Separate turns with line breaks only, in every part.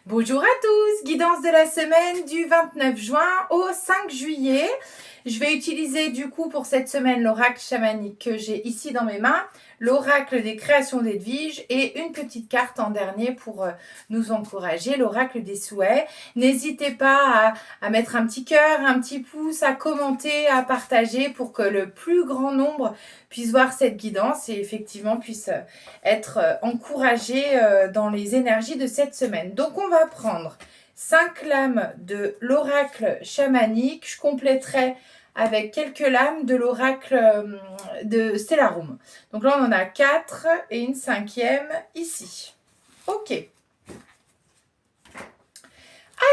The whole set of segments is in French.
Bonjour à tous, guidance de la semaine du 29 juin au 5 juillet. Je vais utiliser du coup pour cette semaine l'oracle chamanique que j'ai ici dans mes mains, l'oracle des créations d'Edwige et une petite carte en dernier pour nous encourager, l'oracle des souhaits. N'hésitez pas à mettre un petit cœur, un petit pouce, à commenter, à partager pour que le plus grand nombre puisse voir cette guidance et effectivement puisse être encouragé dans les énergies de cette semaine. Donc on va prendre 5 lames de l'oracle chamanique. Je compléterai avec quelques lames de l'oracle de Stellarum. Donc là, on en a 4 et une 5e ici. Ok.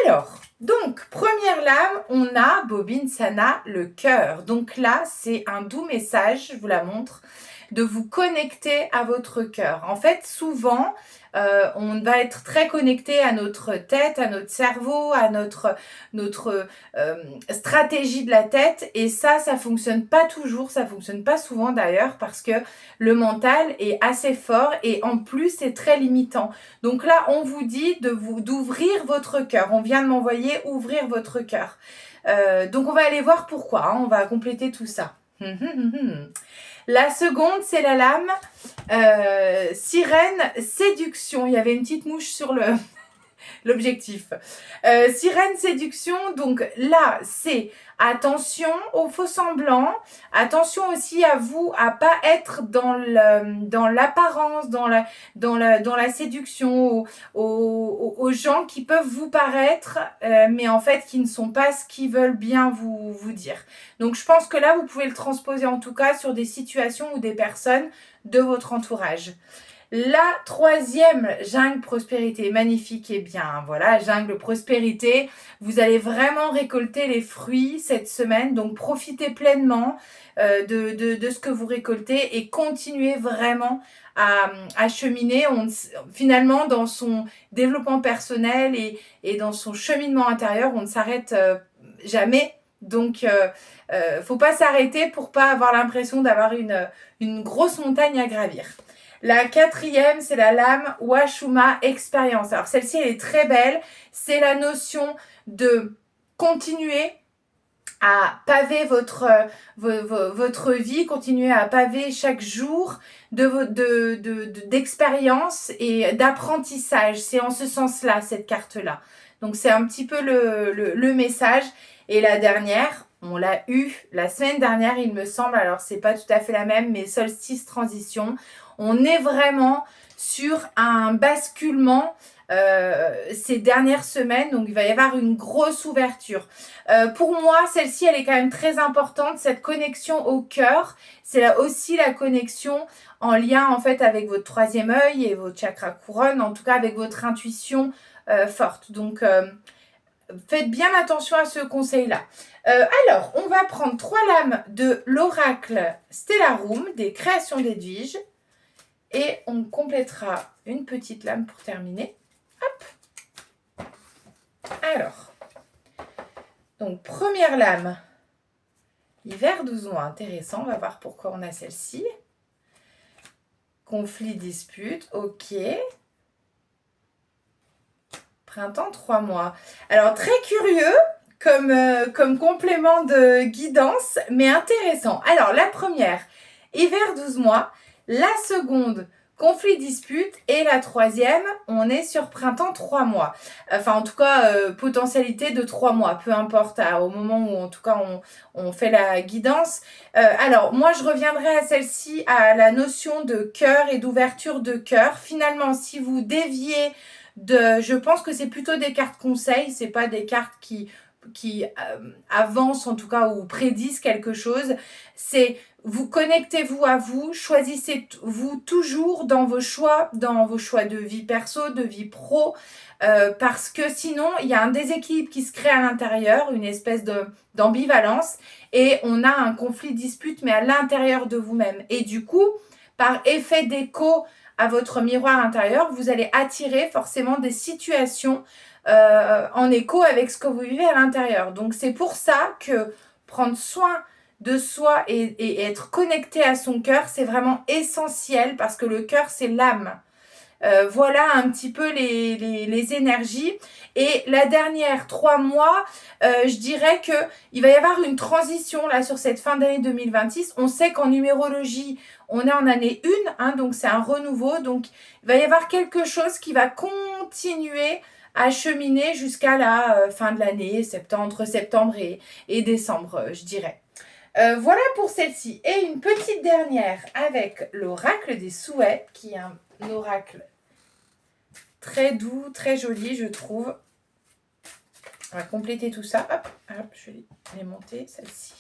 Alors, donc, première lame, on a Bobine Sana, le cœur. Donc là, c'est un doux message, je vous la montre, de vous connecter à votre cœur. En fait, souvent, on va être très connecté à notre tête, à notre cerveau, à notre stratégie de la tête. Et ça fonctionne pas toujours, ça fonctionne pas souvent d'ailleurs, parce que le mental est assez fort et en plus, c'est très limitant. Donc là, on vous dit d'ouvrir votre cœur. On vient de m'envoyer ouvrir votre cœur. Donc on va aller voir pourquoi, hein. On va compléter tout ça. La seconde, c'est la lame sirène séduction. Il y avait une petite mouche sur l'objectif. Sirène séduction, donc là, c'est attention aux faux semblants, attention aussi à vous, à pas être dans l'apparence, dans la séduction, aux gens qui peuvent vous paraître, mais en fait qui ne sont pas ce qu'ils veulent bien vous dire. Donc je pense que là, vous pouvez le transposer en tout cas sur des situations ou des personnes de votre entourage. La troisième, jungle prospérité, magnifique et bien, voilà, jungle prospérité, vous allez vraiment récolter les fruits cette semaine, donc profitez pleinement de ce que vous récoltez et continuez vraiment à cheminer. Finalement, dans son développement personnel et dans son cheminement intérieur, on ne s'arrête jamais. Donc, faut pas s'arrêter pour pas avoir l'impression d'avoir une grosse montagne à gravir. La quatrième, c'est la lame Washuma Expérience. Alors celle-ci, elle est très belle. C'est la notion de continuer à paver votre vie, continuer à paver chaque jour d'expérience et d'apprentissage. C'est en ce sens-là, cette carte-là. Donc c'est un petit peu le message. Et la dernière, on l'a eu la semaine dernière, il me semble. Alors c'est pas tout à fait la même, mais solstice transition. On est vraiment sur un basculement ces dernières semaines, donc il va y avoir une grosse ouverture. Pour moi, celle-ci, elle est quand même très importante, cette connexion au cœur. C'est là aussi la connexion en lien en fait avec votre troisième œil et votre chakra couronne, en tout cas avec votre intuition forte. Donc, faites bien attention à ce conseil-là. Alors, on va prendre 3 lames de l'oracle Stellarum, des créations d'Edwige. Et on complétera une petite lame pour terminer. Hop. Alors, donc première lame, hiver 12 mois, intéressant, on va voir pourquoi on a celle-ci. Conflit, dispute, ok. Printemps 3 mois. Alors très curieux comme complément de guidance, mais intéressant. Alors la première, hiver 12 mois. La seconde, conflit, dispute. Et la troisième, on est sur printemps 3 mois. Enfin, en tout cas, potentialité de 3 mois, peu importe, au moment où, en tout cas, on fait la guidance. Alors, moi, je reviendrai à celle-ci, à la notion de cœur et d'ouverture de cœur. Finalement, si vous déviez je pense que c'est plutôt des cartes conseils, c'est pas des cartes qui avancent, en tout cas, ou prédisent quelque chose. C'est vous connectez-vous à vous, choisissez-vous toujours dans vos choix de vie perso, de vie pro, parce que sinon, il y a un déséquilibre qui se crée à l'intérieur, une espèce d'ambivalence, et on a un conflit dispute, mais à l'intérieur de vous-même. Et du coup, par effet d'écho à votre miroir intérieur, vous allez attirer forcément des situations en écho avec ce que vous vivez à l'intérieur. Donc, c'est pour ça que prendre soin de soi et être connecté à son cœur, c'est vraiment essentiel parce que le cœur, c'est l'âme. Voilà un petit peu les énergies. Et la dernière 3 mois, je dirais qu'il va y avoir une transition là sur cette fin d'année 2026. On sait qu'en numérologie, on est en année 1, hein, donc c'est un renouveau. Donc il va y avoir quelque chose qui va continuer à cheminer jusqu'à la fin de l'année, entre septembre et décembre, je dirais. Voilà pour celle-ci. Et une petite dernière avec l'oracle des souhaits, qui est un oracle très doux, très joli, je trouve. On va compléter tout ça. Hop, hop, je vais les monter, celle-ci.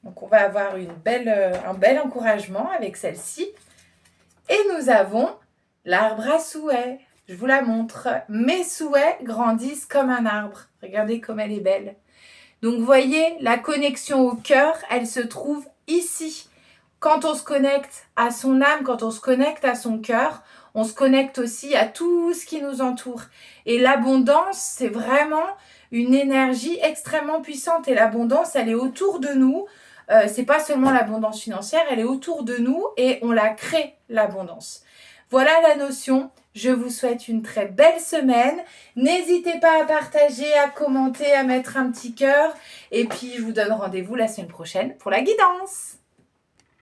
Donc, on va avoir un bel encouragement avec celle-ci. Et nous avons l'arbre à souhaits. Je vous la montre. Mes souhaits grandissent comme un arbre. Regardez comme elle est belle. Donc, vous voyez, la connexion au cœur, elle se trouve ici. Quand on se connecte à son âme, quand on se connecte à son cœur, on se connecte aussi à tout ce qui nous entoure. Et l'abondance, c'est vraiment une énergie extrêmement puissante. Et l'abondance, elle est autour de nous. C'est pas seulement l'abondance financière, elle est autour de nous et on la crée, l'abondance. Voilà la notion. Je vous souhaite une très belle semaine. N'hésitez pas à partager, à commenter, à mettre un petit cœur. Et puis, je vous donne rendez-vous la semaine prochaine pour la guidance.